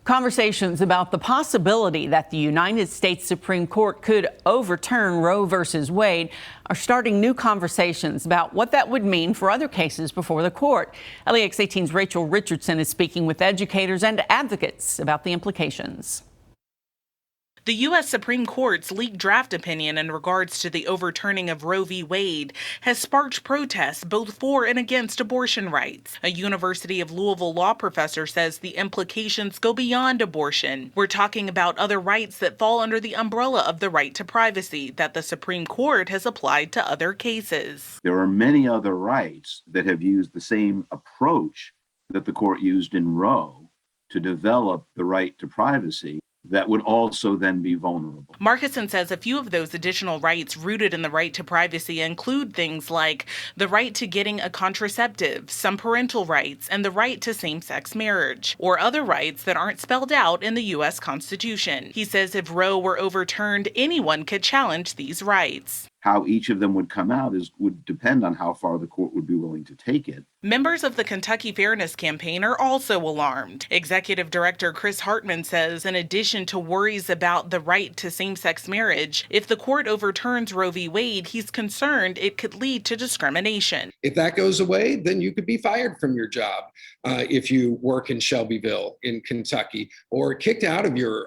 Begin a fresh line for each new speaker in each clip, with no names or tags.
Conversations about the possibility that the United States Supreme Court could overturn Roe versus Wade are starting new conversations about what that would mean for other cases before the court. LEX 18's Rachel Richardson is speaking with educators and advocates about the implications.
The U.S. Supreme Court's leaked draft opinion in regards to the overturning of Roe v. Wade has sparked protests both for and against abortion rights. A University of Louisville law professor says the implications go beyond abortion. We're talking about other rights that fall under the umbrella of the right to privacy that the Supreme Court has applied to other cases.
There are many other rights that have used the same approach that the court used in Roe to develop the right to privacy that would also then be vulnerable.
Markison says a few of those additional rights rooted in the right to privacy include things like the right to getting a contraceptive, some parental rights, and the right to same-sex marriage, or other rights that aren't spelled out in the U.S. Constitution. He says if Roe were overturned, anyone could challenge these rights.
How each of them would come out would depend on how far the court would be willing to take it.
Members of the Kentucky Fairness Campaign are also alarmed. Executive Director Chris Hartman says in addition to worries about the right to same-sex marriage, if the court overturns Roe v. Wade, he's concerned it could lead to discrimination.
If that goes away, then you could be fired from your job if you work in Shelbyville in Kentucky, or kicked out of your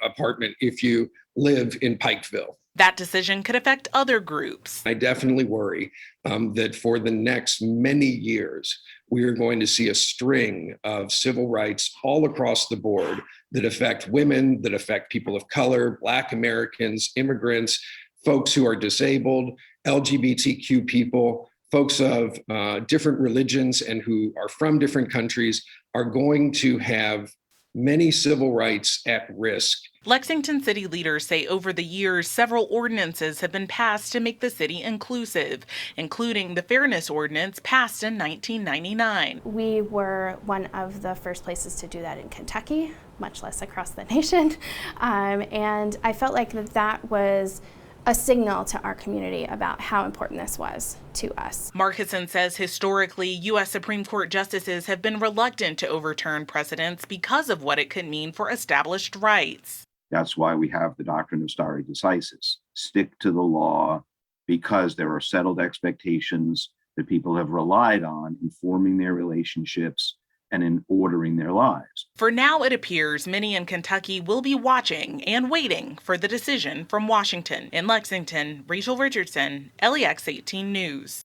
apartment if you live in Pikeville.
That decision could affect other groups.
I definitely worry that for the next many years, we are going to see a string of civil rights all across the board that affect women, that affect people of color, Black Americans, immigrants, folks who are disabled, LGBTQ people, folks of different religions and who are from different countries are going to have many civil rights at risk.
Lexington city leaders say over the years, several ordinances have been passed to make the city inclusive, including the Fairness Ordinance passed in 1999.
We were one of the first places to do that in Kentucky, much less across the nation. And I felt like that was a signal to our community about how important this was to us.
Markison says historically, U.S. Supreme Court justices have been reluctant to overturn precedents because of what it could mean for established rights.
That's why we have the doctrine of stare decisis. Stick to the law because there are settled expectations that people have relied on in forming their relationships and in ordering their lives.
For now, it appears many in Kentucky will be watching and waiting for the decision from Washington. In Lexington, Rachel Richardson, LEX 18 News.